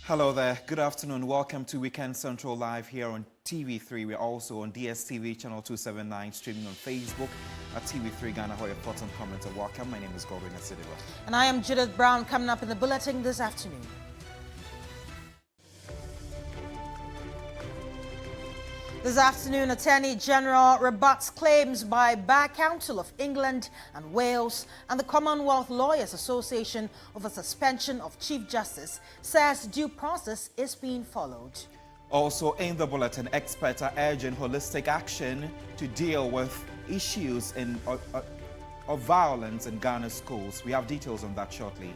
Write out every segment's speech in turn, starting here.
Hello there. Good afternoon. Welcome to Weekend Central Live here on TV3. We're also on DSTV channel 279, streaming on Facebook at TV3 Ghana. Your thoughts and comments are welcome. My name is Gordon Asidiwa. And I am Judith Brown, coming up in the bulletin this afternoon. This afternoon, Attorney General rebuts claims by Bar Council of England and Wales and the Commonwealth Lawyers Association of a suspension of Chief Justice, says due process is being followed. Also in the bulletin, experts are urging holistic action to deal with issues of violence in Ghana schools. We have details on that shortly.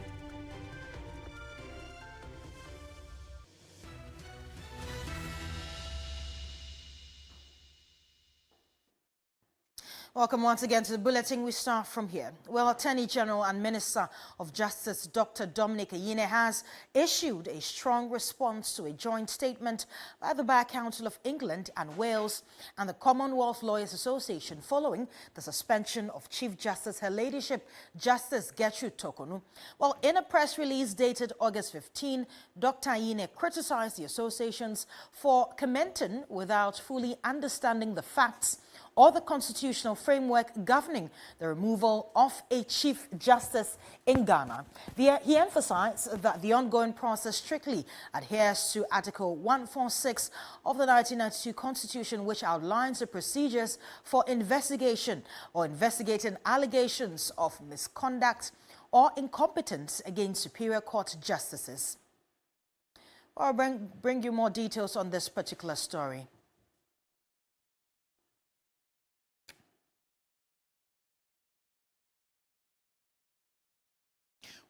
Welcome once again to the bulletin. We start from here. Well, Attorney General and Minister of Justice Dr. Dominic Ayine has issued a strong response to a joint statement by the Bar Council of England and Wales and the Commonwealth Lawyers Association following the suspension of Chief Justice Her Ladyship Justice Gertrude Tokonu. Well, in a press release dated August 15, Dr. Ayine criticized the associations for commenting without fully understanding the facts or the constitutional framework governing the removal of a Chief Justice in Ghana. He emphasized that the ongoing process strictly adheres to Article 146 of the 1992 Constitution, which outlines the procedures for investigation or investigating allegations of misconduct or incompetence against Superior Court justices. I'll bring you more details on this particular story.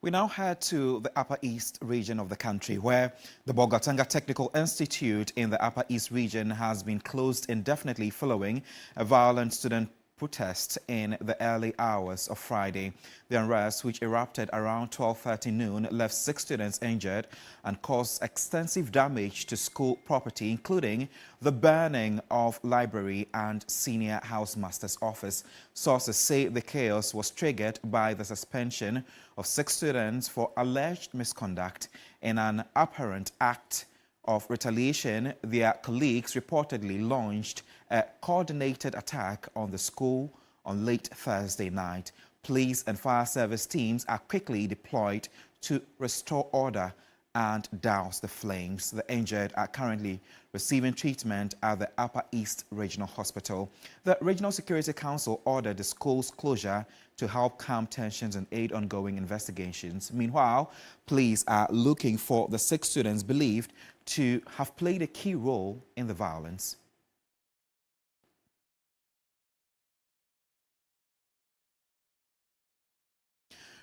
We now head to the Upper East region of the country, where the Bogatanga Technical Institute in the Upper East region has been closed indefinitely following a violent student protest in the early hours of Friday. The unrest, which erupted around 12:30 noon, left 6 students injured and caused extensive damage to school property, including the burning of library and senior housemaster's office. Sources say the chaos was triggered by the suspension of 6 students for alleged misconduct in an apparent act of retaliation. Their colleagues reportedly launched a coordinated attack on the school on late Thursday night. Police and fire service teams are quickly deployed to restore order and douse the flames. The injured are currently receiving treatment at the Upper East Regional Hospital. The Regional Security Council ordered the school's closure to help calm tensions and aid ongoing investigations. Meanwhile, police are looking for the 6 students believed to have played a key role in the violence.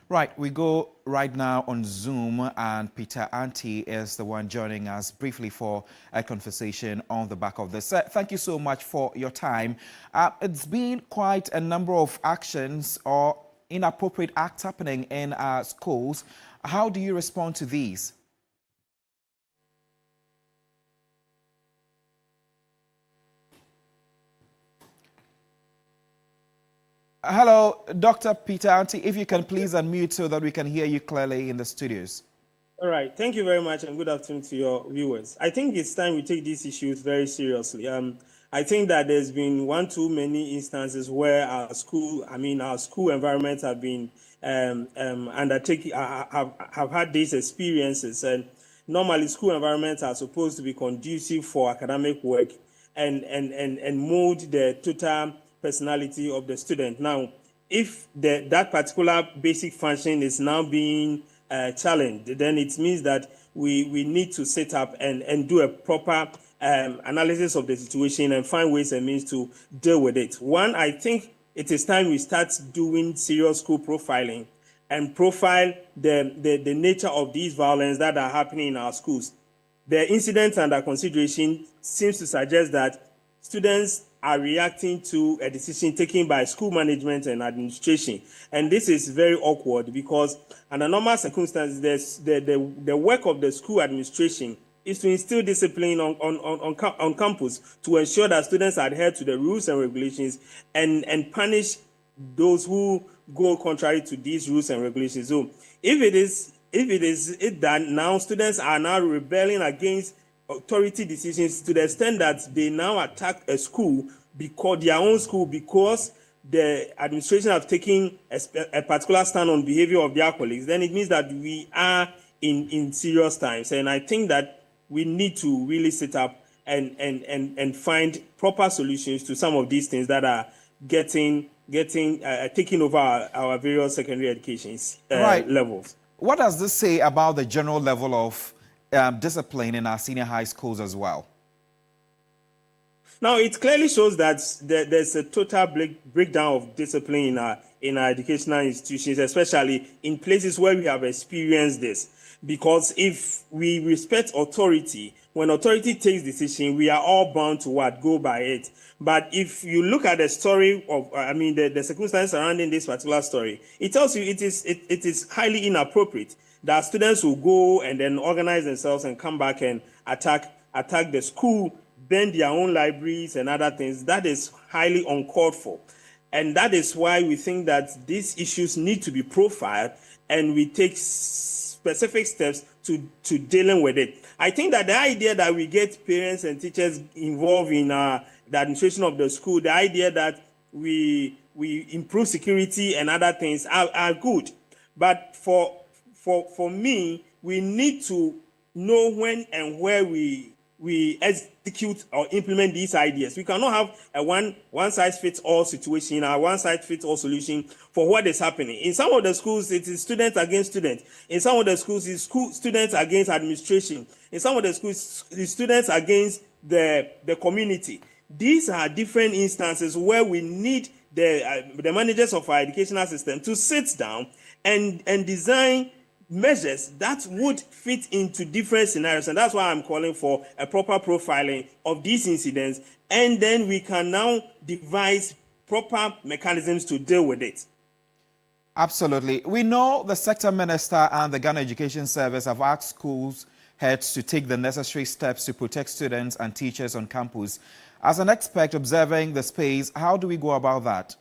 Right, we go right now on Zoom, and Peter Owusu is the one joining us briefly for a conversation on the back of this. Thank you so much for your time. It's been quite a number of actions or inappropriate acts happening in our schools. How do you respond to these? Hello, Dr. Peter Owusu, if you can please unmute so that we can hear you clearly in the studios. All right. Thank you very much, and good afternoon to your viewers. I think it's time we take these issues very seriously. I think that there's been one too many instances where our school environments have been undertaking, have had these experiences. And normally, school environments are supposed to be conducive for academic work and mold the total personality of the student. Now, if that particular basic function is now being challenged, then it means that we need to set up and do a proper analysis of the situation and find ways and means to deal with it. One, I think it is time we start doing serious school profiling and profile the nature of these violence that are happening in our schools. The incidents under consideration seems to suggest that students are reacting to a decision taken by school management and administration. And this is very awkward because under normal circumstances, the work of the school administration is to instill discipline on campus to ensure that students adhere to the rules and regulations and punish those who go contrary to these rules and regulations. So if it is if it is it that now students are now rebelling against authority decisions to the extent that they now attack a school because their own school because the administration have taken a particular stand on behavior of their colleagues, then it means that we are in serious times. And I think that we need to really sit up and find proper solutions to some of these things that are taking over our various secondary education levels. What does this say about the general level of discipline in our senior high schools as well? Now, it clearly shows that there's a total breakdown of discipline in our educational institutions, especially in places where we have experienced this. Because if we respect authority, when authority takes decision, we are all bound to go by it. But if you look at the story of, the circumstances surrounding this particular story, it tells you it is highly inappropriate that students will go and then organize themselves and come back and attack the school, burn their own libraries and other things. That is highly uncalled for. And that is why we think that these issues need to be profiled and we take specific steps to dealing with it. I think that the idea that we get parents and teachers involved in the administration of the school, the idea that we improve security and other things are good. But for me, we need to know when and where we execute or implement these ideas. We cannot have a one-size-fits-all situation, a one-size-fits-all solution for what is happening. In some of the schools, it is students against students. In some of the schools, it's students against administration. In some of the schools, it's students against the community. These are different instances where we need the managers of our educational system to sit down and design measures that would fit into different scenarios. And that's why I'm calling for a proper profiling of these incidents. And then we can now devise proper mechanisms to deal with it. Absolutely. We know the sector minister and the Ghana Education Service have asked schools heads to take the necessary steps to protect students and teachers on campus. As an expert observing the space, how do we go about that?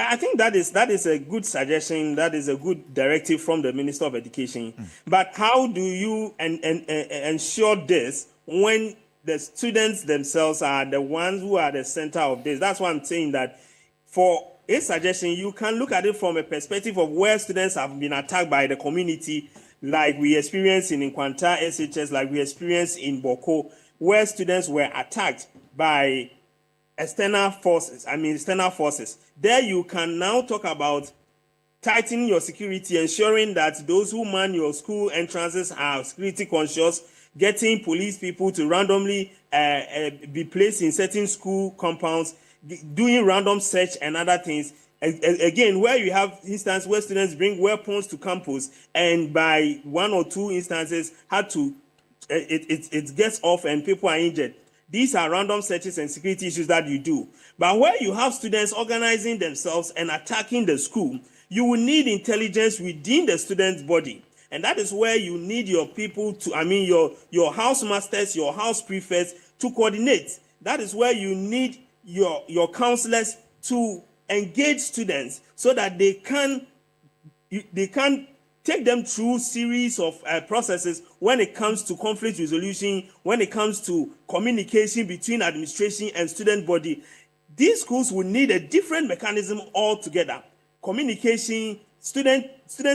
I think that is a good suggestion. That is a good directive from the Minister of Education. But how do you ensure this when the students themselves are the ones who are the center of this? That's why I'm saying that for a suggestion, you can look at it from a perspective of where students have been attacked by the community, like we experienced in Nkwanta SHS, like we experienced in Boko, where students were attacked by external forces. There you can now talk about tightening your security, ensuring that those who man your school entrances are security conscious, getting police people to randomly be placed in certain school compounds, doing random search and other things. Again, where you have instances where students bring weapons to campus and by one or two instances it gets off and people are injured. These are random searches and security issues that you do. But where you have students organizing themselves and attacking the school, you will need intelligence within the student's body. And that is where you need your people to, your house masters, your house prefects to coordinate. That is where you need your counselors to engage students so that they can take them through series of processes when it comes to conflict resolution, when it comes to communication between administration and student body. These schools will need a different mechanism altogether. Communication, student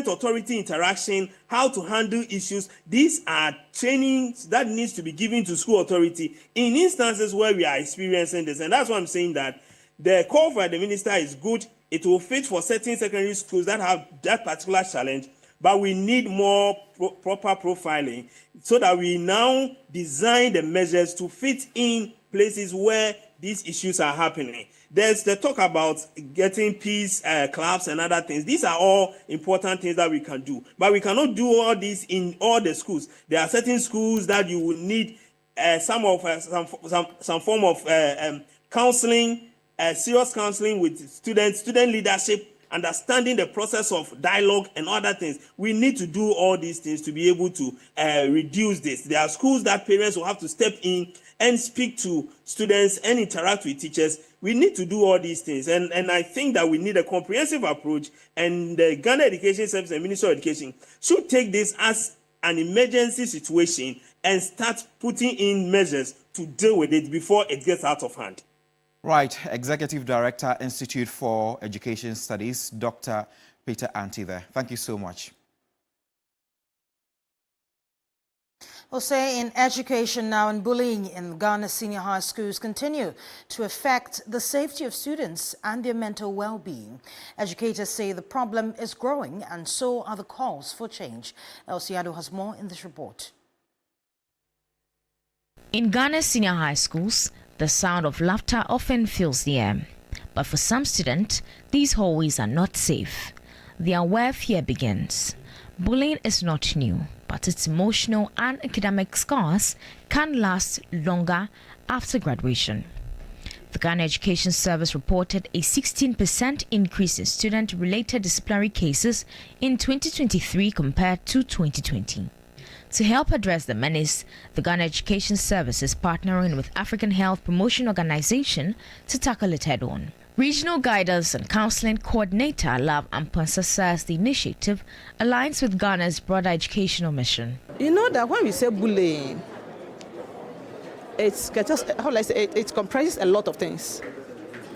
authority interaction, how to handle issues. These are trainings that needs to be given to school authority in instances where we are experiencing this. And that's why I'm saying that the call for the minister is good. It will fit for certain secondary schools that have that particular challenge. But we need more proper profiling so that we now design the measures to fit in places where these issues are happening. There's the talk about getting peace clubs and other things. These are all important things that we can do. But we cannot do all this in all the schools. There are certain schools that you will need some form of counseling, serious counseling with student leadership understanding the process of dialogue and other things. We need to do all these things to be able to reduce this. There are schools that parents will have to step in and speak to students and interact with teachers. We need to do all these things. And I think that we need a comprehensive approach, and the Ghana Education Service and Ministry of Education should take this as an emergency situation and start putting in measures to deal with it before it gets out of hand. Right. Executive Director, Institute for Education Studies, Dr. Peter Owusu there. Thank you so much. We'll say in education now, and bullying in Ghana senior high schools continue to affect the safety of students and their mental well-being. Educators say the problem is growing, and so are the calls for change. Elsiado has more in this report. In Ghana's senior high schools, the sound of laughter often fills the air. But for some students, these hallways are not safe. They are where fear begins. Bullying is not new, but its emotional and academic scars can last longer after graduation. The Ghana Education Service reported a 16% increase in student-related disciplinary cases in 2023 compared to 2020. To help address the menace, the Ghana Education Service is partnering with African Health Promotion Organization to tackle it head-on. Regional Guidance and Counseling Coordinator Love Ampansa says the initiative aligns with Ghana's broader educational mission. You know that when we say bullying, it comprises a lot of things: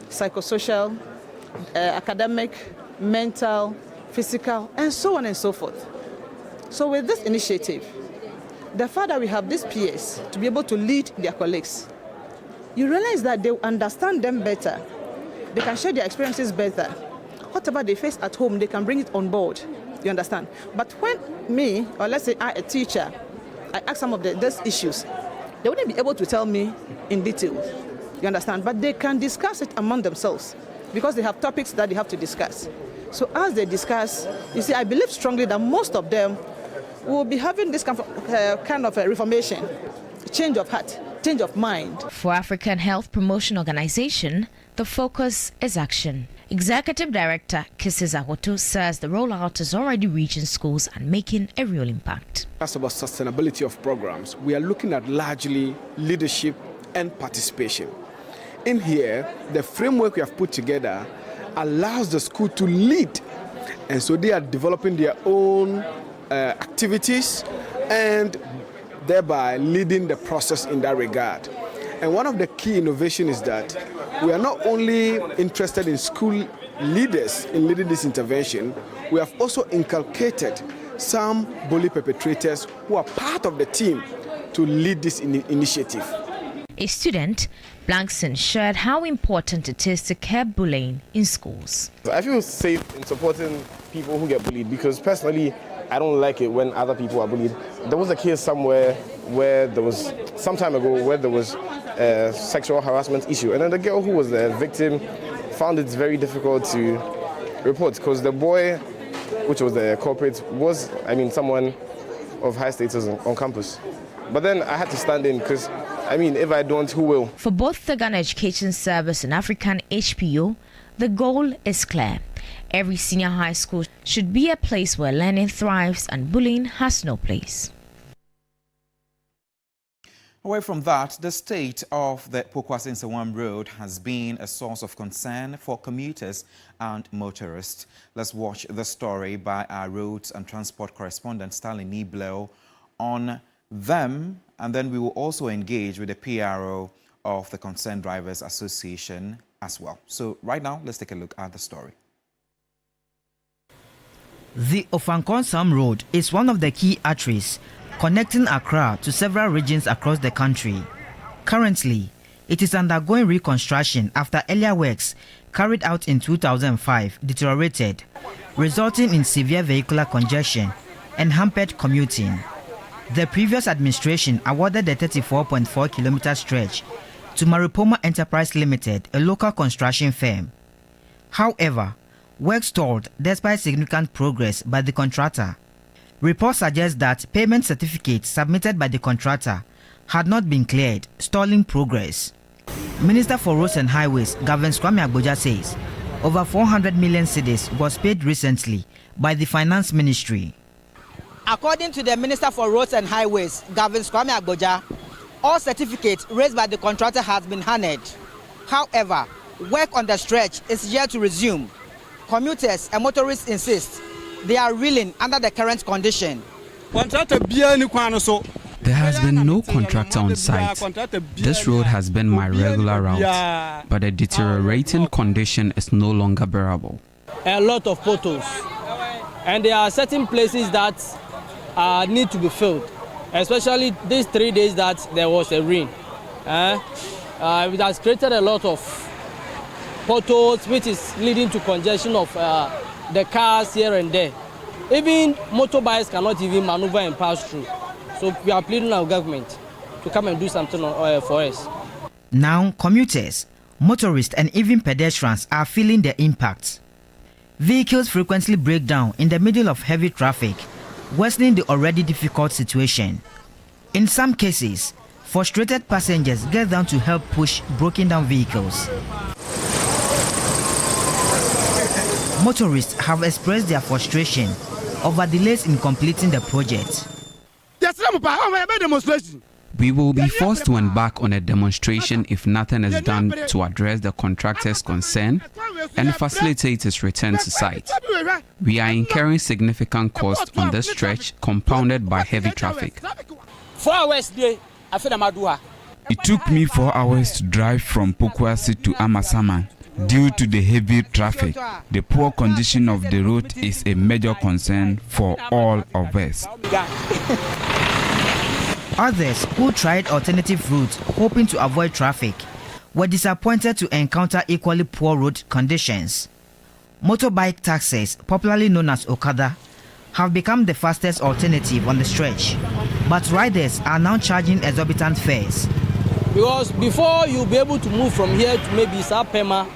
psychosocial, academic, mental, physical, and so on and so forth. So with this initiative, the fact that we have these peers to be able to lead their colleagues, you realize that they understand them better. They can share their experiences better. Whatever they face at home, they can bring it on board. You understand? But when me, or let's say I, a teacher, I ask some of these issues, they wouldn't be able to tell me in detail. You understand? But they can discuss it among themselves because they have topics that they have to discuss. So as they discuss, you see, I believe strongly that most of them will be having this kind of reformation, change of heart, change of mind. For African Health Promotion Organization, the focus is action. Executive Director Kisses Ahoto says the rollout is already reaching schools and making a real impact. As about sustainability of programs, we are looking at largely leadership and participation. In here, the framework we have put together allows the school to lead, and so they are developing their own activities and thereby leading the process in that regard. And one of the key innovations is that we are not only interested in school leaders in leading this intervention, we have also inculcated some bully perpetrators who are part of the team to lead this initiative. A student, Blankson, shared how important it is to curb bullying in schools. I feel safe in supporting people who get bullied because personally, I don't like it when other people are bullied. There was a case somewhere where there was, some time ago, where there was a sexual harassment issue. And then the girl who was the victim found it very difficult to report because the boy, which was the culprit, was, someone of high status on campus. But then I had to stand in because, if I don't, who will? For both the Ghana Education Service and African HPO, the goal is clear. Every senior high school should be a place where learning thrives and bullying has no place. Away from that, the state of the Pokwase-Nsawam Road has been a source of concern for commuters and motorists. Let's watch the story by our roads and transport correspondent Stanley Niblo on them, and then we will also engage with the PRO of the Concerned Drivers Association as well. So right now, let's take a look at the story. The Ofankonsam Road is one of the key arteries connecting Accra to several regions across the country. Currently, it is undergoing reconstruction after earlier works carried out in 2005 deteriorated, resulting in severe vehicular congestion and hampered commuting. The previous administration awarded the 34.4-kilometer stretch to Maripoma Enterprise Limited, a local construction firm. However, work stalled despite significant progress by the contractor. Reports suggest that payment certificates submitted by the contractor had not been cleared, stalling progress. Minister for Roads and Highways, Gavin Kwame Agboja, says Over 400 million cedis was paid recently by the Finance Ministry. According to the Minister for Roads and Highways, Gavin Kwame Agboja, all certificates raised by the contractor has been honored. However, work on the stretch is yet to resume. Commuters and motorists insist they are reeling under the current condition. There has been no contractor on site. This road has been my regular route, but the deteriorating condition is no longer bearable. A lot of potholes, and there are certain places that need to be filled, especially these 3 days that there was a rain. It has created a lot of potholes, which is leading to congestion of the cars here and there. Even motorbikes cannot even maneuver and pass through. So we are pleading our government to come and do something for us. Now, commuters, motorists and even pedestrians are feeling the impact. Vehicles frequently break down in the middle of heavy traffic, worsening the already difficult situation. In some cases, frustrated passengers get down to help push broken down vehicles. Motorists have expressed their frustration over delays in completing the project. We will be forced to embark on a demonstration if nothing is done to address the contractor's concern and facilitate its return to site. We are incurring significant costs on this stretch compounded by heavy traffic. 4 hours day, it took me 4 hours to drive from Pokwasi to Amasaman. Due to the heavy traffic, the poor condition of the road is a major concern for all of us. Others who tried alternative routes hoping to avoid traffic were disappointed to encounter equally poor road conditions. Motorbike taxis, popularly known as Okada, have become the fastest alternative on the stretch, but riders are now charging exorbitant fares. Because before you'll be able to move from here to maybe Sapema,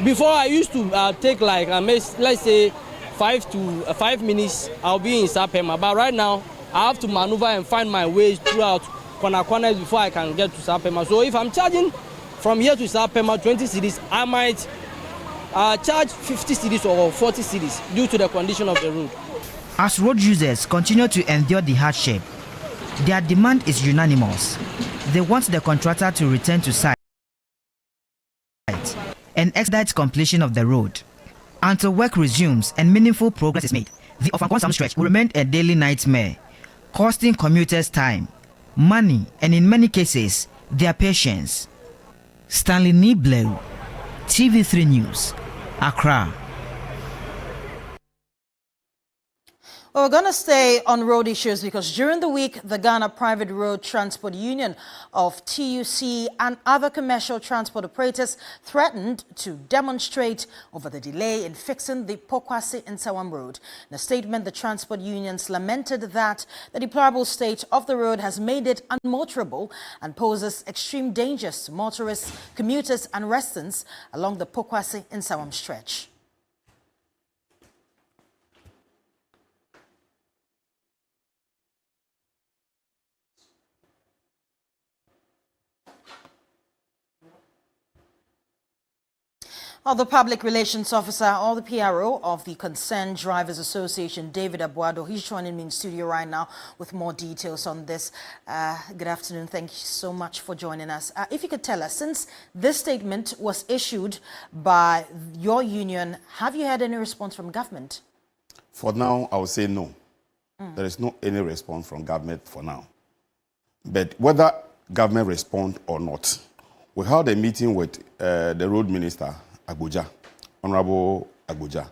before I used to take like, let's say 5 minutes, I'll be in Sapema. But right now, I have to maneuver and find my way throughout corners before I can get to Sapema. So if I'm charging from here to Sapema 20 cedis, I might charge 50 cedis or 40 cedis due to the condition of the road. As road users continue to endure the hardship, their demand is unanimous. They want the contractor to return to site and expedite completion of the road. Until work resumes and meaningful progress is made, the Ofankonsam stretch will remain a daily nightmare, costing commuters time, money, and in many cases, their patience. Stanley Niblew, TV3 News, Accra. Well, we're going to stay on road issues because during the week, the Ghana Private Road Transport Union of TUC and other commercial transport operators threatened to demonstrate over the delay in fixing the Pokwasi and Sawam Road. In a statement, the transport unions lamented that the deplorable state of the road has made it unmotorable and poses extreme dangers to motorists, commuters and residents along the Pokwasi and Sawam stretch. The Public Relations Officer or the PRO of the Concerned Drivers Association, David Abuado, he's joining me in studio right now with more details on this. Good afternoon. Thank you so much for joining us. If you could tell us, since this statement was issued by your union, have you had any response from government? For now, I would say no. There is no any response from government for now. But whether government respond or not, we held a meeting with the road minister, Agboja, Honorable Agboja,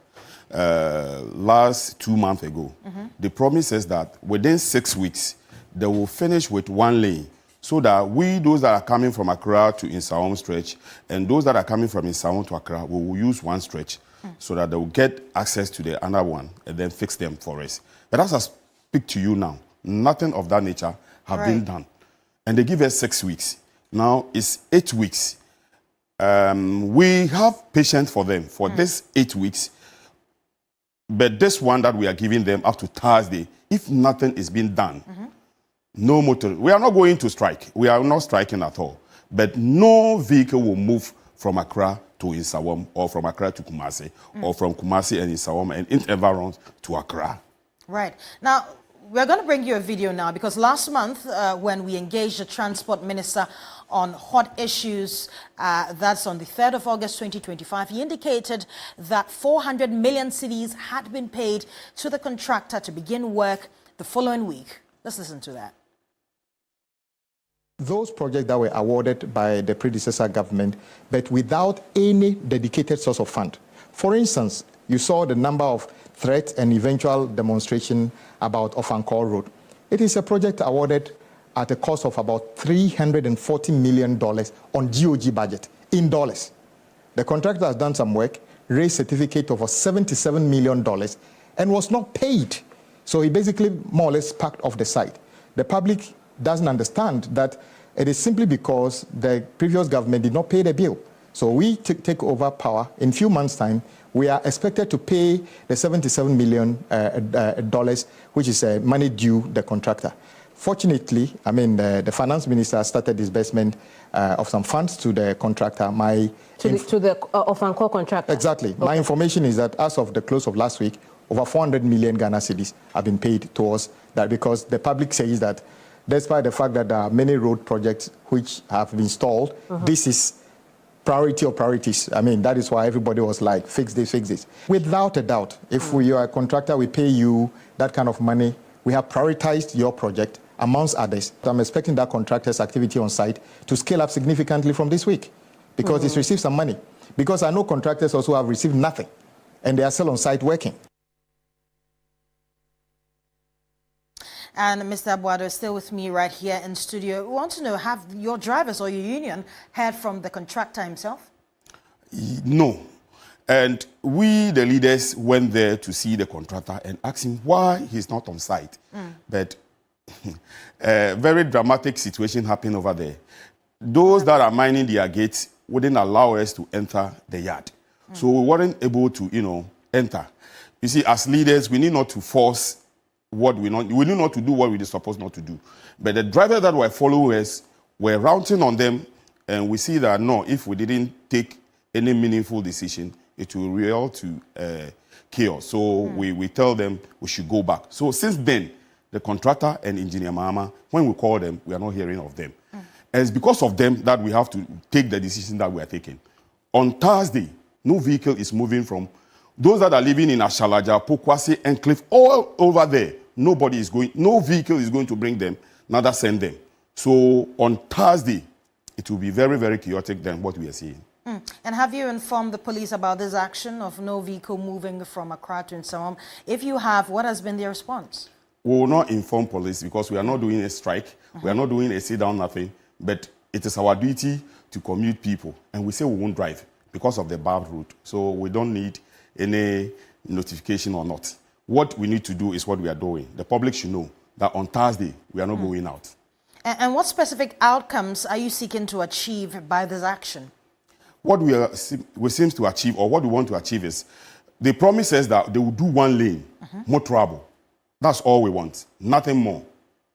last 2 months ago. The promise is that within 6 weeks, they will finish with 1 lane so that those that are coming from Accra to Insawam stretch and those that are coming from Insawam to Accra, we will use one stretch so that they will get access to the other one and then fix them for us. But as I speak to you now, nothing of that nature have been done. And they give us 6 weeks. Now it's 8 weeks. We have patience for them for this 8 weeks, but this one that we are giving them up to Thursday, if nothing is being done, no motor. We are not going to strike. We are not striking at all, but no vehicle will move from Accra to Nsawam, or from Accra to Kumasi, or from Kumasi and Nsawam and environs to Accra. Right. Now, we're going to bring you a video now because last month when we engaged the Transport Minister on hot issues, that's on the 3rd of August 2025, he indicated that 400 million cedis had been paid to the contractor to begin work the following week. Let's listen to that. Those projects that were awarded by the predecessor government, but without any dedicated source of fund. For instance, you saw the number of threats and eventual demonstration about Ofankor Road. It is a project awarded at a cost of about $340 million on GOG budget in dollars. The contractor has done some work, raised certificate of $77 million, and was not paid. So he basically more or less packed off the site. The public doesn't understand that it is simply because the previous government did not pay the bill. So we take over power in a few months' time. We are expected to pay the $77 million, which is money due the contractor. Fortunately, I mean, the finance minister started disbursement of some funds to the contractor. To the Ofankor contractor? Exactly. Okay. My information is that as of the close of last week, over 400 million Ghana cedis have been paid towards that, because the public says that despite the fact that there are many road projects which have been stalled, this is priority of priorities. I mean, that is why everybody was like, fix this, fix this. Without a doubt, if we are a contractor, we pay you that kind of money, we have prioritized your project amongst others. So I'm expecting that contractor's activity on site to scale up significantly from this week because it's received some money. Because I know contractors also have received nothing and they are still on site working. And Mr. Abuado is still with me right here in studio. We want to know, have your drivers or your union heard from the contractor himself? No. And we, the leaders, went there to see the contractor and asked him why he's not on site. But a very dramatic situation happened over there. Those that are mining their gates wouldn't allow us to enter the yard. So we weren't able to, enter. You see, as leaders, we need not to force what we need not to do what we're supposed not to do. But the drivers that were following us were rounding on them, and we see that no, if we didn't take any meaningful decision, it will result to chaos. So we tell them we should go back. So since then, the contractor and Engineer Mahama, when we call them, we are not hearing of them. And it's because of them that we have to take the decision that we are taking. On Thursday, no vehicle is moving from those that are living in Ashalaja, Pokwase, Enclave, all over there. Nobody is going, no vehicle is going to bring them, neither send them. So on Thursday, it will be very, very chaotic than what we are seeing. And have you informed the police about this action of no vehicle moving from Accra to Nsawam? If you have, what has been their response? We will not inform police because we are not doing a strike. We are not doing a sit-down, nothing. But it is our duty to commute people. And we say we won't drive because of the bad route. So we don't need any notification or not. What we need to do is what we are doing. The public should know that on Thursday, we are not going out. And what specific outcomes are you seeking to achieve by this action? What we seem to achieve, or what we want to achieve, is they promise us that they will do one lane, more trouble. That's all we want. Nothing more,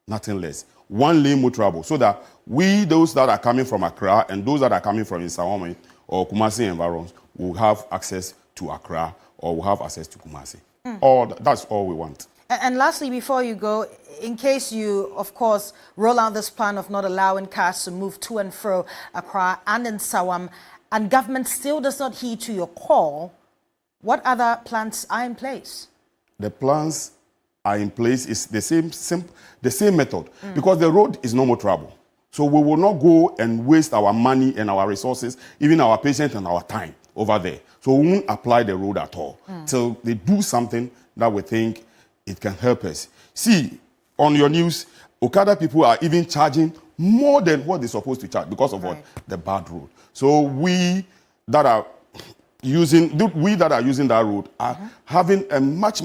nothing less. One lane, more trouble. So that we, those that are coming from Accra and those that are coming from Nsawam or Kumasi environs, will have access to Accra or will have access to Kumasi. That's all we want. And lastly, before you go, in case you, of course, roll out this plan of not allowing cars to move to and fro Accra and Nsawam, and government still does not heed to your call, what other plans are in place? The plans are in place. It's the same method because the road is no more trouble. So we will not go and waste our money and our resources, even our patience and our time over there. So we won't apply the road at all. So they do something that we think it can help us. See, on your news, Okada people are even charging more than what they're supposed to charge because of what? The bad road. So we that are using that road are having a much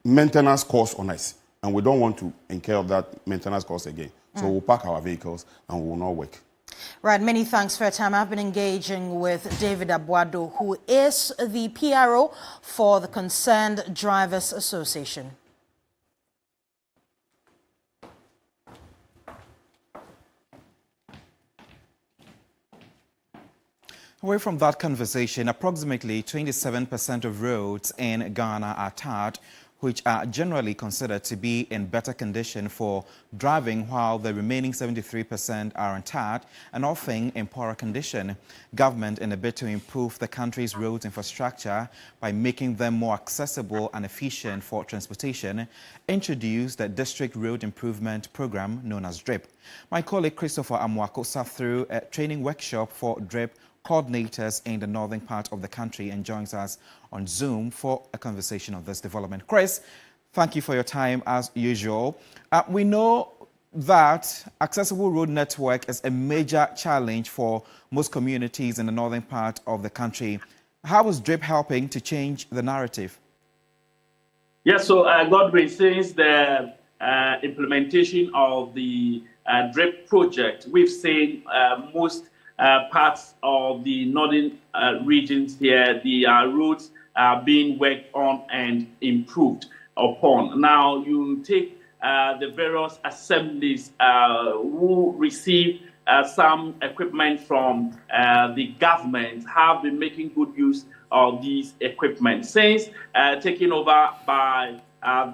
maintenance cost on us. And we don't want to incur of that maintenance cost again. So we'll park our vehicles and we will not work. Right, many thanks for your time. I've been engaging with David Abuado, who is the PRO for the Concerned Drivers Association. Away from that conversation, approximately 27% of roads in Ghana are tarred, which are generally considered to be in better condition for driving, while the remaining 73% are untarred and often in poorer condition. Government, in a bid to improve the country's roads infrastructure by making them more accessible and efficient for transportation, introduced the District Road Improvement Program known as DRIP. My colleague Christopher Amwako sat through a training workshop for DRIP coordinators in the northern part of the country and joins us on Zoom for a conversation on this development. Chris, thank you for your time as usual. We know that accessible road network is a major challenge for most communities in the northern part of the country. How is DRIP helping to change the narrative? Yes, so Godwin, since the implementation of the DRIP project, we've seen most parts of the northern regions here, the roads are being worked on and improved upon. Now, you take the various assemblies who receive some equipment from the government, have been making good use of these equipment. Since taken over by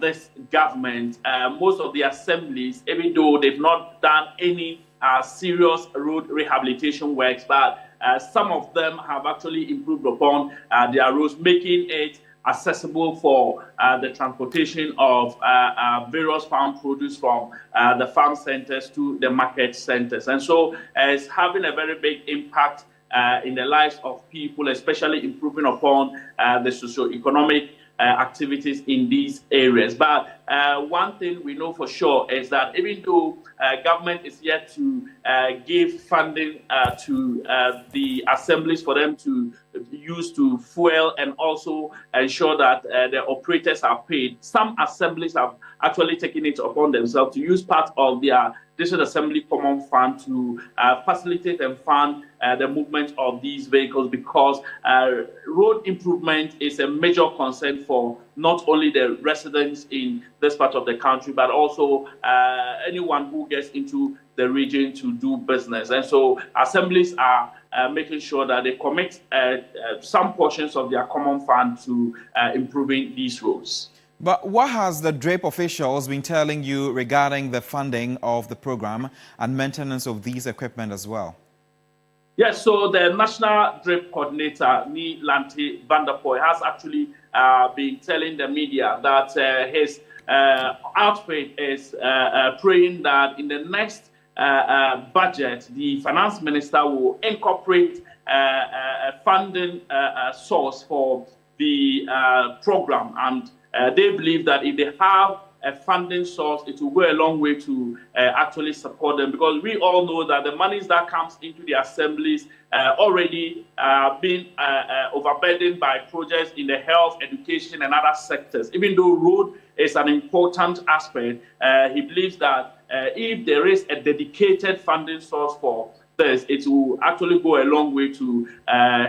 this government, most of the assemblies, even though they've not done any serious road rehabilitation works, but some of them have actually improved upon their roads, making it accessible for the transportation of various farm produce from the farm centers to the market centers. And so it's having a very big impact in the lives of people, especially improving upon the socio-economic activities in these areas. But one thing we know for sure is that even though government is yet to give funding to the assemblies for them to use to fuel and also ensure that the operators are paid, some assemblies have actually taken it upon themselves to use part of their District Assembly Common Fund to facilitate and fund the movement of these vehicles, because road improvement is a major concern for not only the residents in this part of the country, but also anyone who gets into the region to do business. And so assemblies are making sure that they commit some portions of their common fund to improving these roads. But what has the DRIP officials been telling you regarding the funding of the program and maintenance of these equipment as well? Yes, so the National DRIP Coordinator, Ni Lanti Vanderpoy, has actually been telling the media that his outfit is praying that in the next budget, the finance minister will incorporate a funding source for the program. And they believe that if they have a funding source, it will go a long way to actually support them, because we all know that the monies that comes into the assemblies already being overburdened by projects in the health, education, and other sectors. Even though road is an important aspect, he believes that if there is a dedicated funding source for this, it will actually go a long way to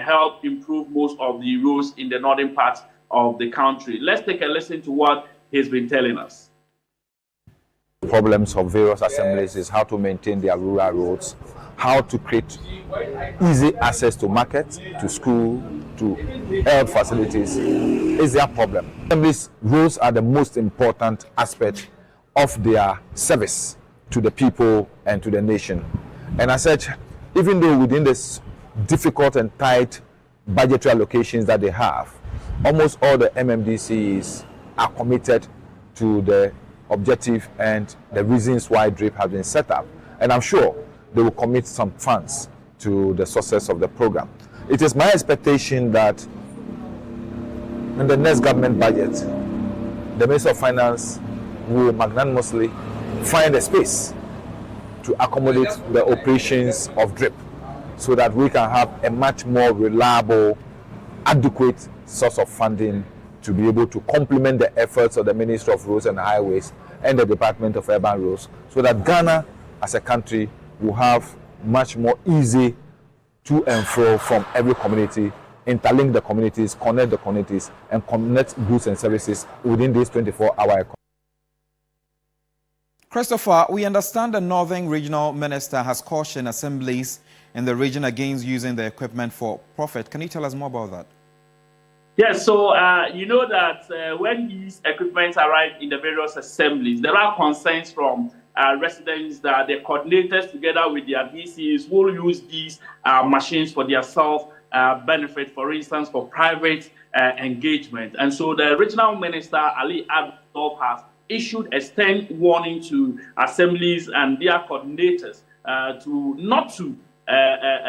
help improve most of the roads in the northern part of the country. Let's take a listen to what he's been telling us. Problems of various assemblies is how to maintain their rural roads, how to create easy access to market, to school, to health facilities is their problem. Assemblies roads are the most important aspect of their service to the people and to the nation. And as such, even though within this difficult and tight budgetary allocations that they have, almost all the MMDCs are committed to the objective and the reasons why DRIP has been set up. And I'm sure they will commit some funds to the success of the program. It is my expectation that in the next government budget, the Minister of Finance will magnanimously find a space to accommodate the operations of DRIP so that we can have a much more reliable, adequate source of funding to be able to complement the efforts of the Ministry of Roads and Highways and the Department of Urban Roads, so that Ghana as a country will have much more easy to and fro from every community, interlink the communities, connect the communities, and connect goods and services within this 24-hour economy. Christopher, we understand the Northern Regional Minister has cautioned assemblies in the region against using the equipment for profit. Can you tell us more about that? Yes, so you know that when these equipments arrive in the various assemblies, there are concerns from residents that the coordinators together with their DCs will use these machines for their self-benefit, for instance, for private engagement. And so the regional minister, Ali Abdul, has issued a stern warning to assemblies and their coordinators not to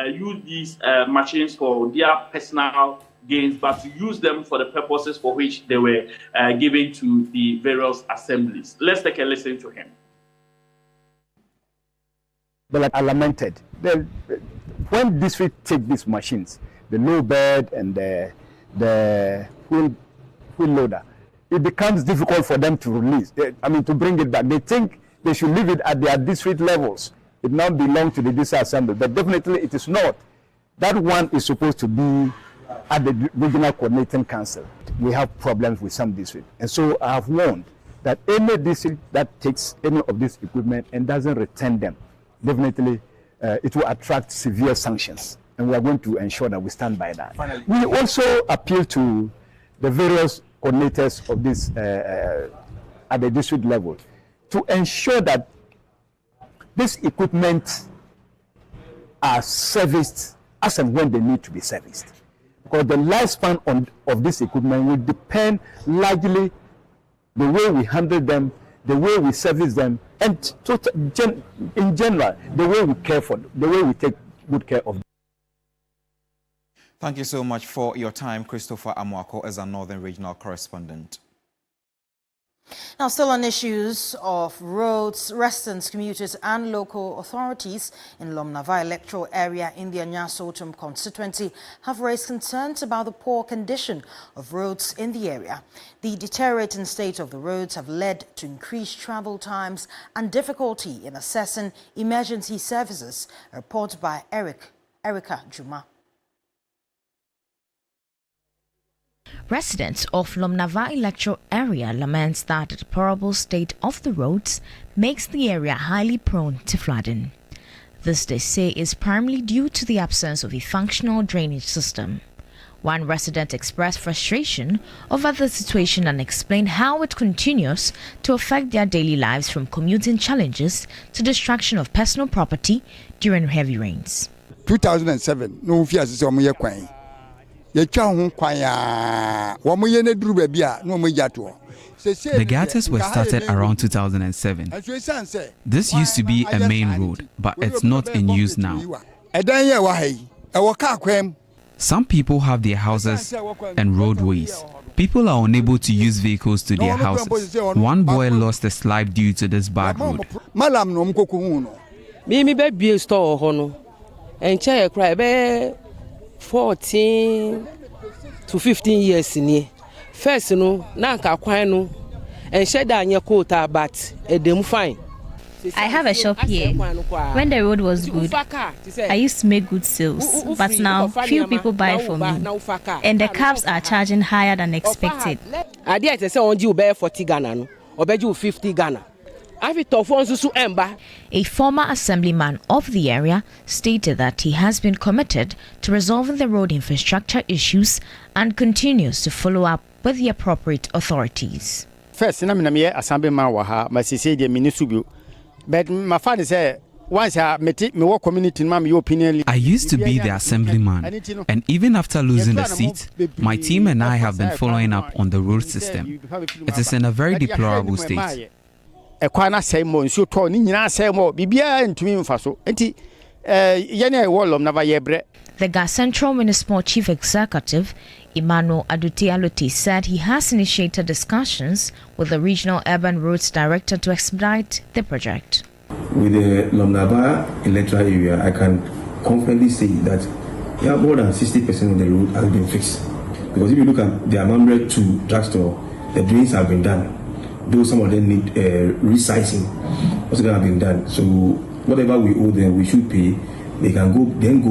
use these machines for their personal gains, but to use them for the purposes for which they were given to the various assemblies. Let's take a listen to him. But I lamented when district take these machines, the low bed and the wheel loader, it becomes difficult for them to release. To bring it back. They think they should leave it at their district levels. It now belongs to the district assembly, but definitely it is not. That one is supposed to be at the regional coordinating council. We have problems with some districts, and so I have warned that any district that takes any of this equipment and doesn't return them, definitely it will attract severe sanctions, and we are going to ensure that we stand by that. Finally, we also appeal to the various coordinators of this at the district level to ensure that this equipment are serviced as and when they need to be serviced, because the lifespan of this equipment will depend largely the way we handle them, the way we service them, and in general, the way we care for them, the way we take good care of them. Thank you so much for your time, Christopher Amoako, as our Northern Regional Correspondent. Now, still on issues of roads, residents, commuters and local authorities in Lomnava electoral area in the Anyasotum constituency have raised concerns about the poor condition of roads in the area. The deteriorating state of the roads have led to increased travel times and difficulty in accessing emergency services. A report by Erica Juma. Residents of Lomnava electoral area laments that the deplorable state of the roads makes the area highly prone to flooding. This, they say, is primarily due to the absence of a functional drainage system. One resident expressed frustration over the situation and explained how it continues to affect their daily lives, from commuting challenges to destruction of personal property during heavy rains. 2007, no fear The gutters were started around 2007. This used to be a main road, but it's not in use now. Some people have their houses and roadways. People are unable to use vehicles to their houses. One boy lost his life due to this bad road. Mimi be store hono. And cry 14 to 15 years in here. First, nanka kwano and shed down your quota, but a dem fine. I have a shop here. When the road was good, I used to make good sales, but now few people buy from me, and the cabs are charging higher than expected. I dare to say on you bear 40 Ghana, or bet you 50 Ghana. A former assemblyman of the area stated that he has been committed to resolving the road infrastructure issues and continues to follow up with the appropriate authorities. First, I'm a assemblyman, my sister, but my father said, once I met my community, my opinion. I used to be the assemblyman, and even after losing the seat, my team and I have been following up on the road system. It is in a very deplorable state. The Gas Central Municipal Chief Executive, Emmanuel Adutialote, said he has initiated discussions with the Regional Urban Roads Director to expedite the project. With the Lomnava electoral area, I can confidently say that more than 60% of the road has been fixed. Because if you look at the Amambre to drugstore, the drains have been done. Though some of them need resizing, also that have been done. So whatever we owe them, we should pay. They can go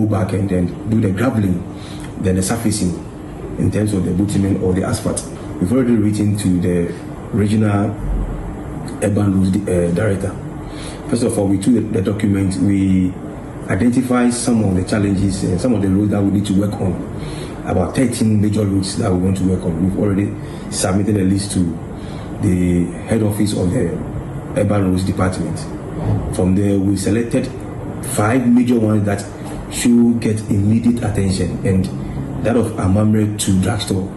back and then do the graveling, then the surfacing in terms of the bitumen or the asphalt. We've already written to the regional urban roads director First of all, we took the document, we identified some of the challenges, some of the roads that we need to work on. About 13 major roads that we want to work on. We've already submitted a list to the head office of the Urban Roads Department. From there, we selected 5 major ones that should get immediate attention, and that of Amamre to Drugstore,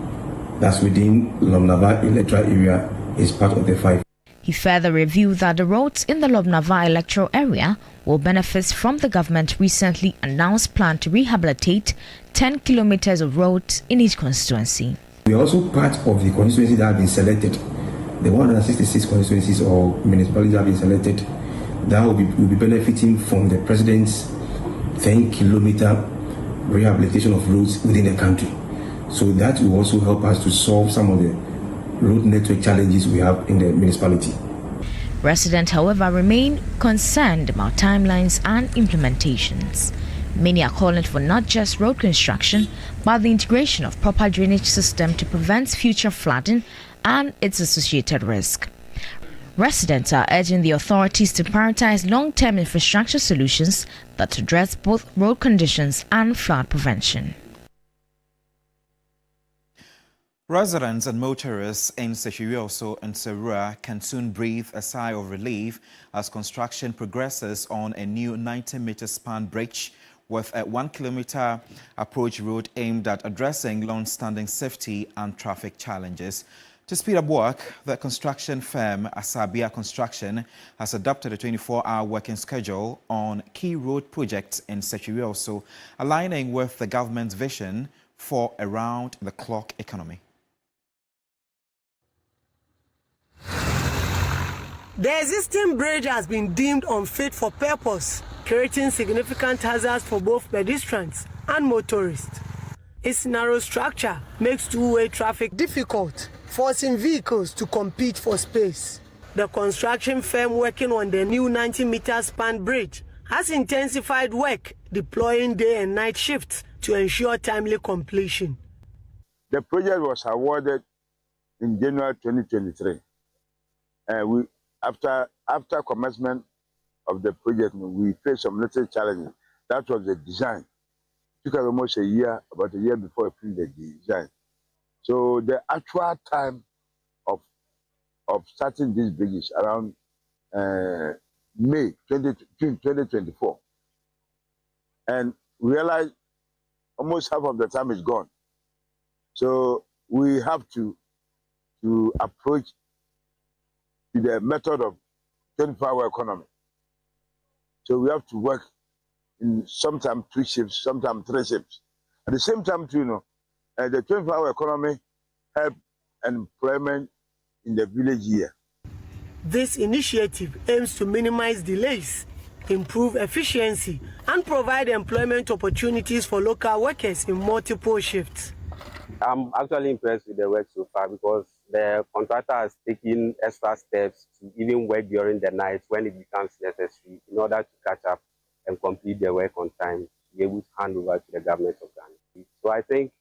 that's within Lomnava electoral area, is part of the 5. He further revealed that the roads in the Lomnava electoral area will benefit from the government recently announced plan to rehabilitate 10 kilometers of roads in each constituency. We are also part of the constituency that have been selected. The 166 constituencies or municipalities have been selected that will be benefiting from the president's 10-kilometer rehabilitation of roads within the country. So that will also help us to solve some of the road network challenges we have in the municipality. Residents, however, remain concerned about timelines and implementations. Many are calling for not just road construction, but the integration of proper drainage system to prevent future flooding and its associated risk. Residents are urging the authorities to prioritize long-term infrastructure solutions that address both road conditions and flood prevention. Residents and motorists in Sechirioso and Serua can soon breathe a sigh of relief as construction progresses on a new 90-meter span bridge with a 1-kilometer approach road aimed at addressing long-standing safety and traffic challenges. To speed up work, the construction firm Asabia Construction has adopted a 24-hour working schedule on key road projects in Sechirioso, aligning with the government's vision for a round-the-clock economy. The existing bridge has been deemed unfit for purpose, creating significant hazards for both pedestrians and motorists. Its narrow structure makes two-way traffic difficult, forcing vehicles to compete for space. The construction firm working on the new 90-meter span bridge has intensified work, deploying day and night shifts to ensure timely completion. The project was awarded in January 2023. After commencement of the project, we faced some little challenges. That was the design. It took us almost about a year before we finished the design. So the actual time of starting this bridge is around May 2024. And we realized almost half of the time is gone. So we have to approach the method of 24-hour economy. So we have to work in sometimes 2 shifts, sometimes 3 shifts. At the same time, too, the 24-hour economy help employment in the village here. This initiative aims to minimize delays, improve efficiency, and provide employment opportunities for local workers in multiple shifts. I'm actually impressed with the work so far because the contractor has taken extra steps to even work during the night when it becomes necessary in order to catch up and complete the work on time, to be able to hand over to the government of Ghana. So I think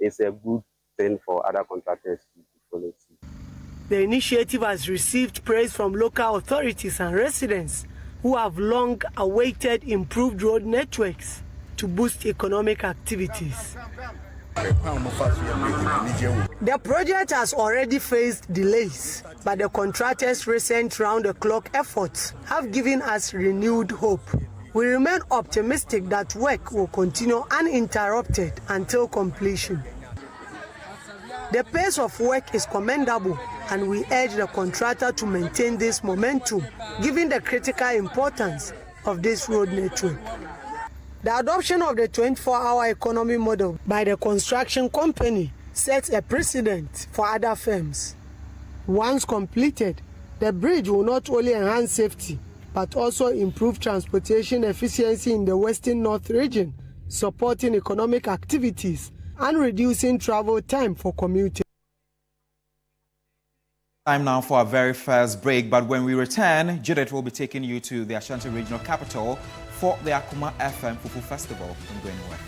it's a good thing for other contractors to follow suit. The initiative has received praise from local authorities and residents who have long awaited improved road networks to boost economic activities. The project has already faced delays, but the contractors' recent round-the-clock efforts have given us renewed hope. We remain optimistic that work will continue uninterrupted until completion. The pace of work is commendable, and we urge the contractor to maintain this momentum, given the critical importance of this road network. The adoption of the 24-hour economy model by the construction company sets a precedent for other firms. Once completed, the bridge will not only enhance safety, but also improve transportation efficiency in the Western North region, supporting economic activities and reducing travel time for commuters. Time now for our very first break, but when we return, Judith will be taking you to the Ashanti Regional Capital for the Akoma FM Fufu Festival. Don't go anywhere.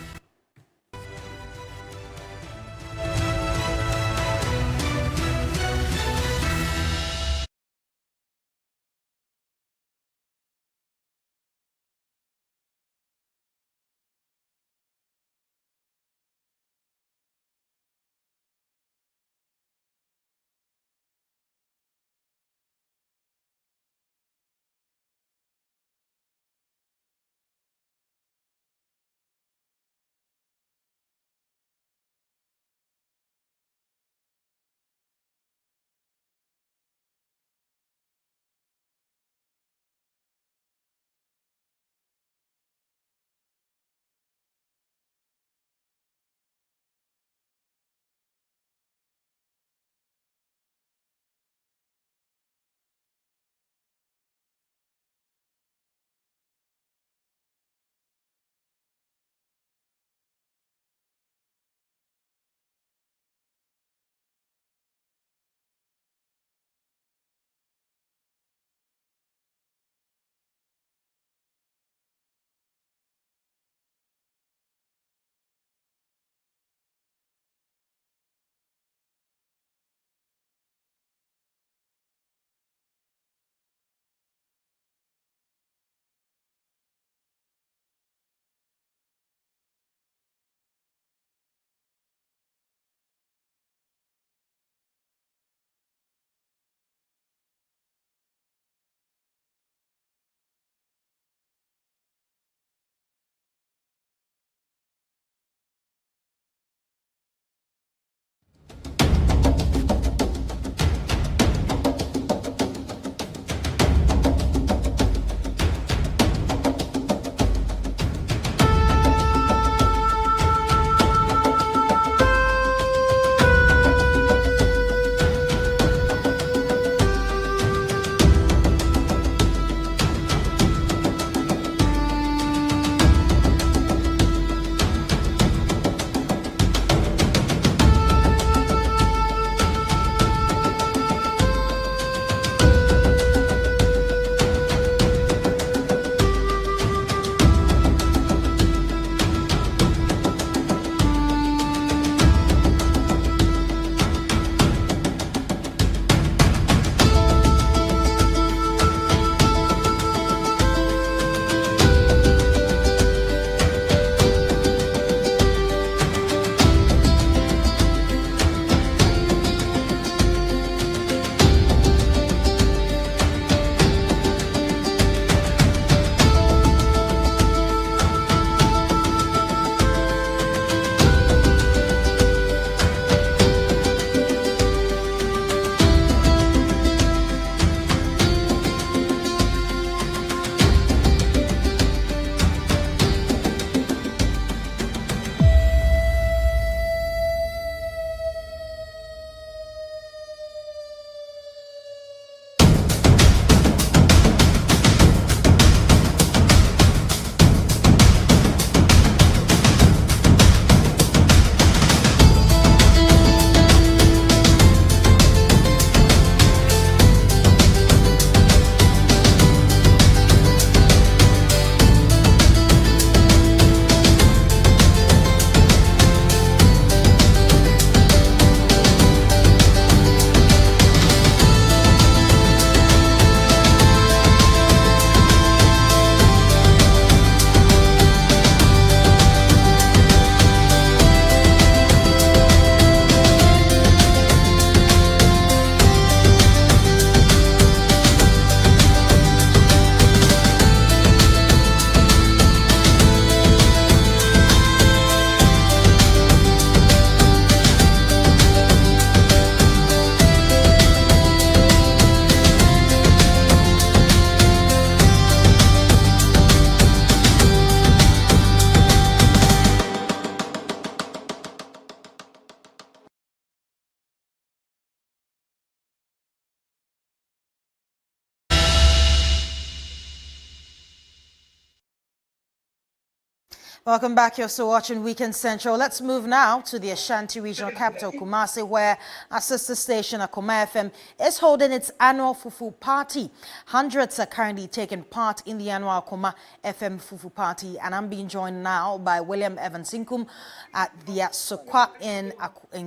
Welcome back. You're still watching Weekend Central. Let's move now to the Ashanti regional capital, Kumasi, where our sister station, Akoma FM, is holding its annual Fufu party. Hundreds are currently taking part in the annual Akoma FM Fufu party, and I'm being joined now by William Evansinkum at the Sokwa in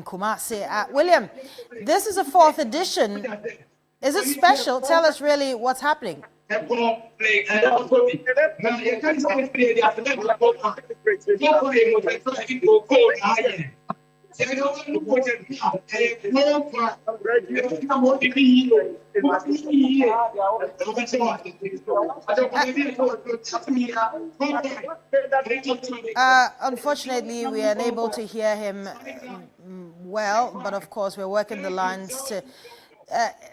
Kumasi. William, this is the 4th edition. Is it special? Tell us really what's happening. Unfortunately, we are unable to hear him well, but of course we're working the lines to...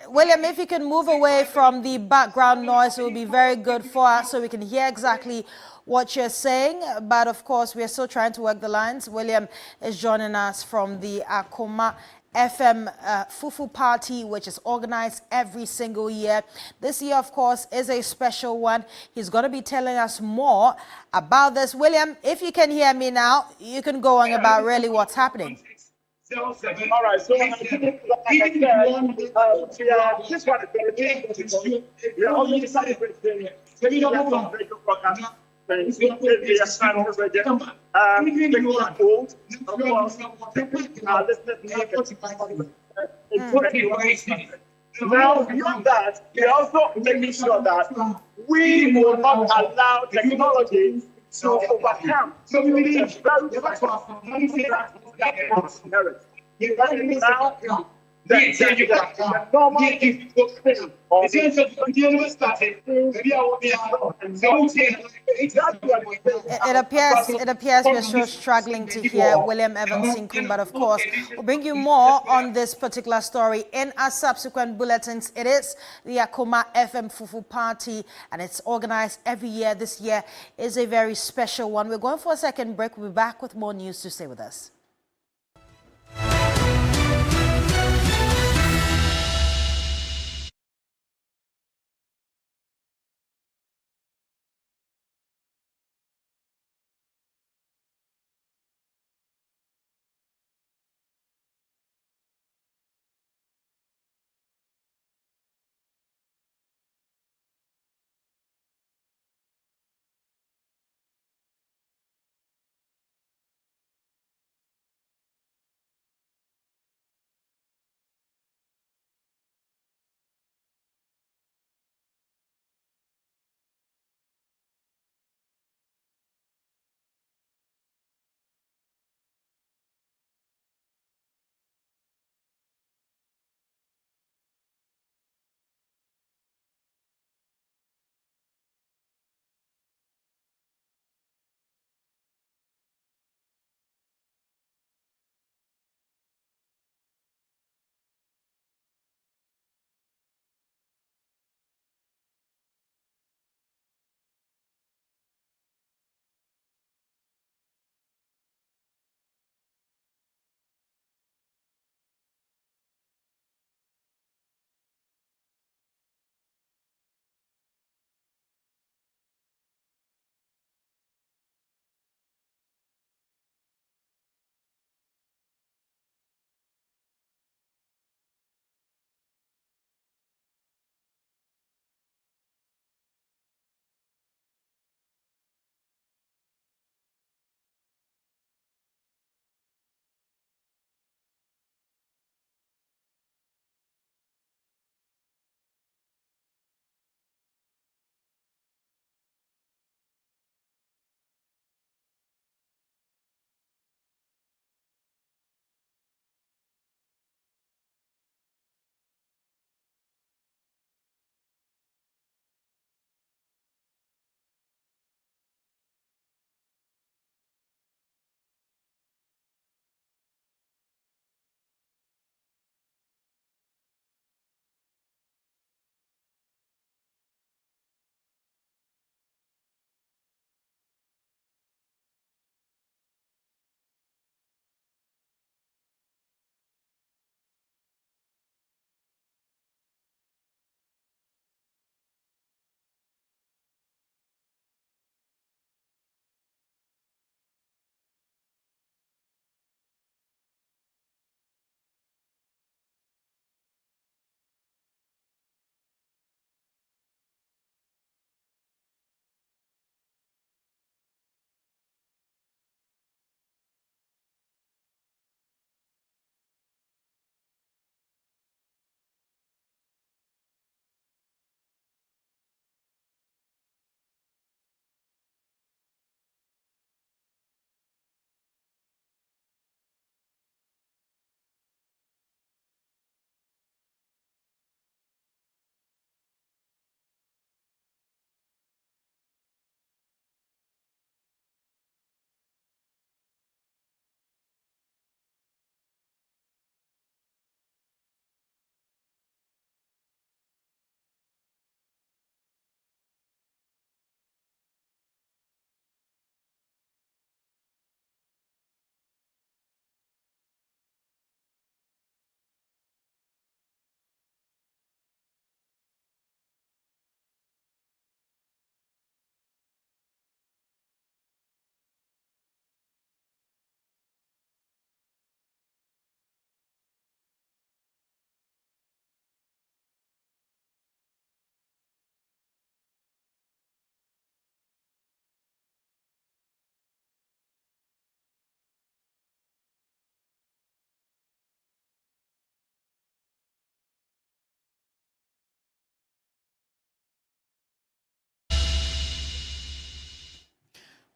William, if you can move away from the background noise, it will be very good for us so we can hear exactly what you're saying. But of course, we are still trying to work the lines. William is joining us from the Akoma FM Fufu party, which is organized every single year. This year, of course, is a special one. He's going to be telling us more about this. William, if you can hear me now, you can go on about really what's happening. All right, so like I said, this one is we are already celebrating radio program. Now, beyond that, we are also making sure that we will not allow technology to overcome. So we need It appears we're still struggling to hear William Evansinkum, but of course we'll bring you more on this particular story in our subsequent bulletins. It is the Akoma FM Fufu party, and it's organized every year. This year is a very special one. We're going for a second break. We'll be back with more news. To stay with us.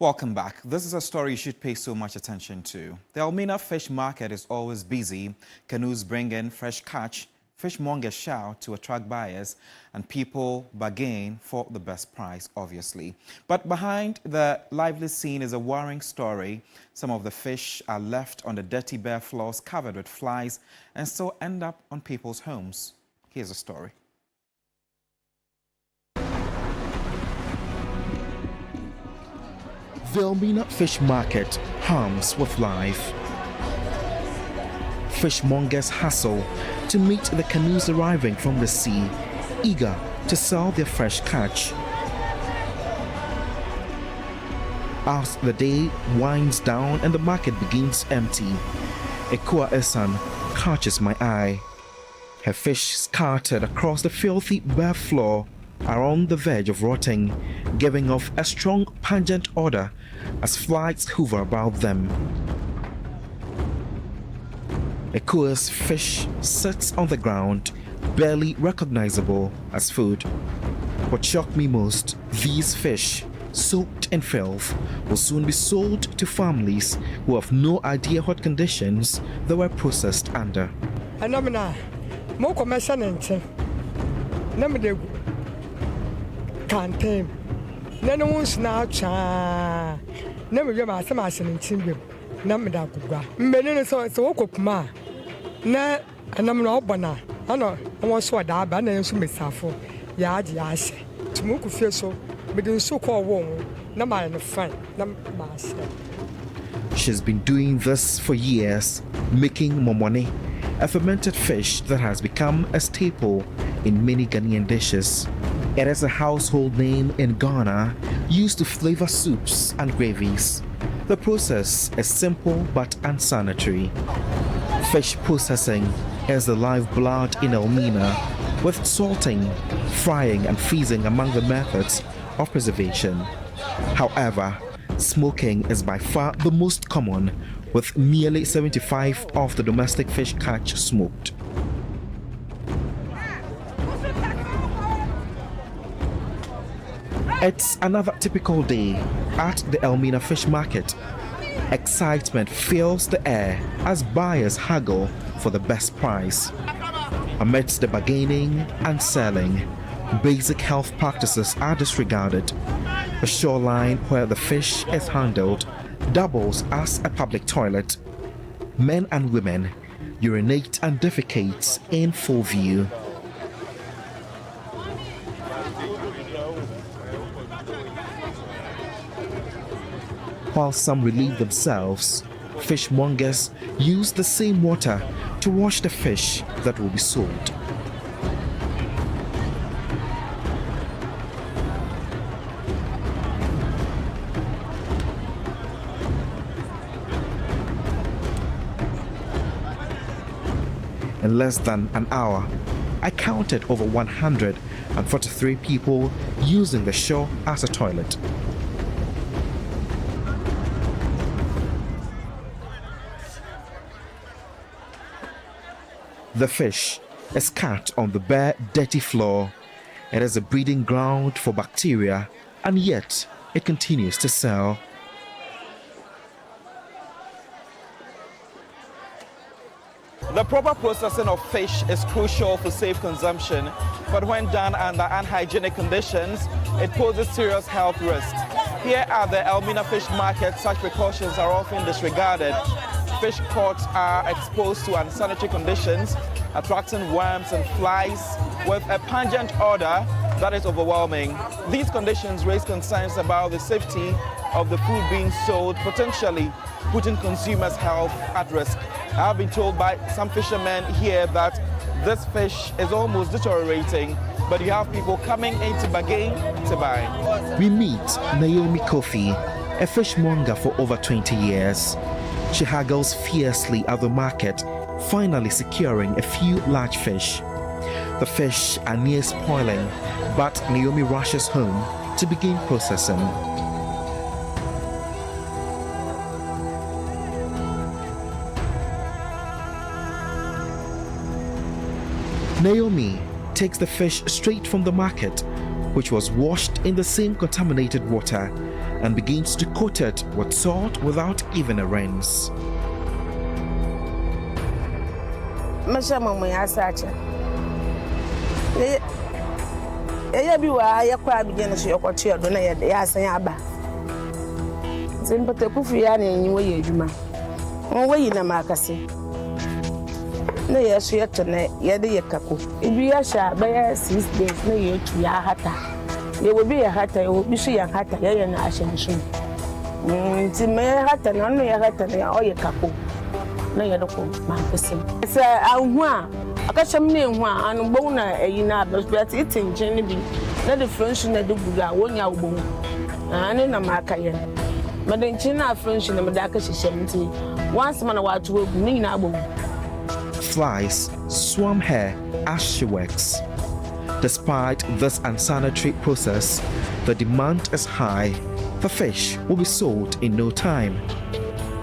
Welcome back. This is a story you should pay so much attention to. The Almina fish market is always busy. Canoes bring in fresh catch, fishmongers shout to attract buyers, and people bargain for the best price, obviously. But behind the lively scene is a worrying story. Some of the fish are left on the dirty bare floors covered with flies and still end up on people's homes. Here's a story. The Almina fish market hums with life. Fishmongers hustle to meet the canoes arriving from the sea, eager to sell their fresh catch. As the day winds down and the market begins empty, Ekua Esan catches my eye. Her fish scattered across the filthy bare floor are on the verge of rotting, giving off a strong pungent odor as flies hover about them. Ekua's fish sits on the ground, barely recognizable as food. What shocked me most, these fish, soaked in filth, will soon be sold to families who have no idea what conditions they were processed under. Campaign. Then once now, never give my samasin in Timbim, Namadakuga. Many so it's a walk ma. Na, and I'm not bana. I know, I was what I ban and so miss Safo. Yadi Ash. To Muku feel so, but in so called woman, no man of fun, no master. She's been doing this for years, making more money. A fermented fish that has become a staple in many Ghanaian dishes. It is a household name in Ghana, used to flavor soups and gravies. The process is simple but unsanitary. Fish processing is the lifeblood in Almina, with salting, frying and freezing among the methods of preservation. However, smoking is by far the most common, with nearly 75 of the domestic fish catch smoked. It's another typical day at the Almina fish market. Excitement fills the air as buyers haggle for the best price. Amidst the bargaining and selling, basic health practices are disregarded. The shoreline where the fish is handled doubles as a public toilet. Men and women urinate and defecate in full view. While some relieve themselves, fishmongers use the same water to wash the fish that will be sold. In less than an hour, I counted over 143 people using the shore as a toilet. The fish is cut on the bare, dirty floor. It is a breeding ground for bacteria, and yet it continues to sell. The proper processing of fish is crucial for safe consumption, but when done under unhygienic conditions, it poses serious health risks. Here at the Almina fish market, such precautions are often disregarded. Fish caught are exposed to unsanitary conditions, attracting worms and flies with a pungent odor that is overwhelming. These conditions raise concerns about the safety of the food being sold, potentially putting consumers' health at risk. I have been told by some fishermen here that this fish is almost deteriorating, but you have people coming in to bargain to buy. We meet Naomi Kofi, a fishmonger for over 20 years. She haggles fiercely at the market, finally securing a few large fish. The fish are near spoiling, but Naomi rushes home to begin processing. Naomi takes the fish straight from the market, which was washed in the same contaminated water, and begins to coat it with salt without even a rinse. Na ya so yeto na ye de yekako ibi ya sha ba ya 6 days na ye tu ya hata ye wo bi ya hata ye wo bi so ya hata ye na ahye so nti me hata na no ya hata na o yekako na ye de ko ma pesim sa ahu a akacham na ehu a anu gbon na eyi na but it engine bi na the french na de buga wonya gbon ane na maka ye madanchi na french na medaka hyehyem nti once man wa to egu ni na gbon. Flies swarm her as she works. Despite this unsanitary process, the demand is high. The fish will be sold in no time.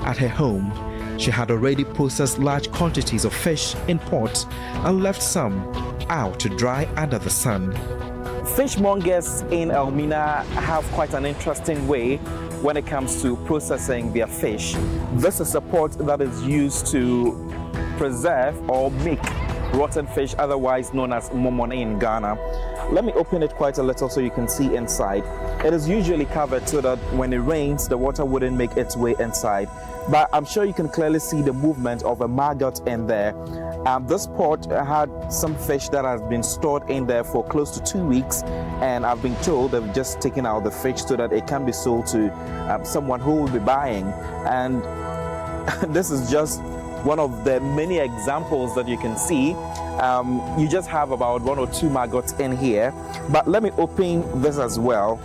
At her home, she had already processed large quantities of fish in pots and left some out to dry under the sun. Fishmongers in Almina have quite an interesting way when it comes to processing their fish. This is a pot that is used to preserve or make rotten fish, otherwise known as momone in Ghana. Let me open it quite a little so you can see inside. It is usually covered so that when it rains, the water wouldn't make its way inside. But I'm sure you can clearly see the movement of a maggot in there. This pot had some fish that has been stored in there for close to 2 weeks, and I've been told they've just taken out the fish so that it can be sold to someone who will be buying. And this is just one of the many examples that you can see. You just have about 1 or 2 maggots in here, but let me open this as well.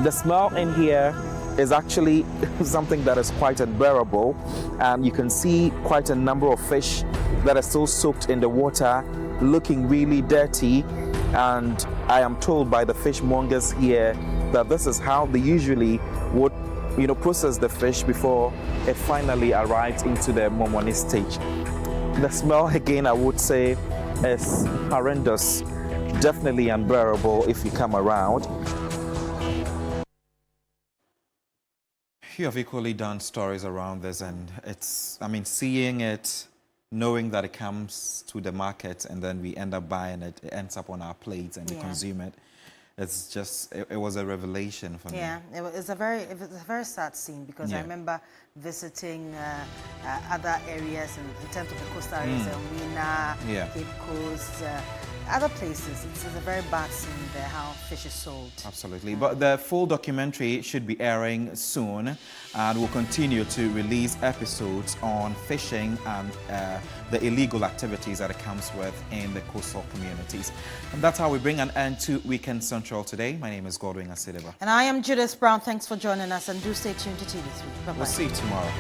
The smell in here is actually something that is quite unbearable, and you can see quite a number of fish that are still soaked in the water, looking really dirty. And I am told by the fishmongers here that this is how they usually would process the fish before it finally arrives into the momone stage. The smell, again, I would say, is horrendous, definitely unbearable if you come around. You have equally done stories around this, and seeing it, knowing that it comes to the market and then we end up buying it, it ends up on our plates and we consume it. It's just, it was a revelation for me. Yeah, it was a very sad scene, because I remember visiting other areas in terms of the coastal areas, Almina, Cape Coast, other places. It's a very bad scene there, how fish is sold. Absolutely. But the full documentary should be airing soon, and we'll continue to release episodes on fishing and the illegal activities that it comes with in the coastal communities. And that's how we bring an end to Weekend Central today. My name is Godwin Asideba. And I am Judith Brown. Thanks for joining us, and do stay tuned to TV3. Bye-bye. We'll see you tomorrow.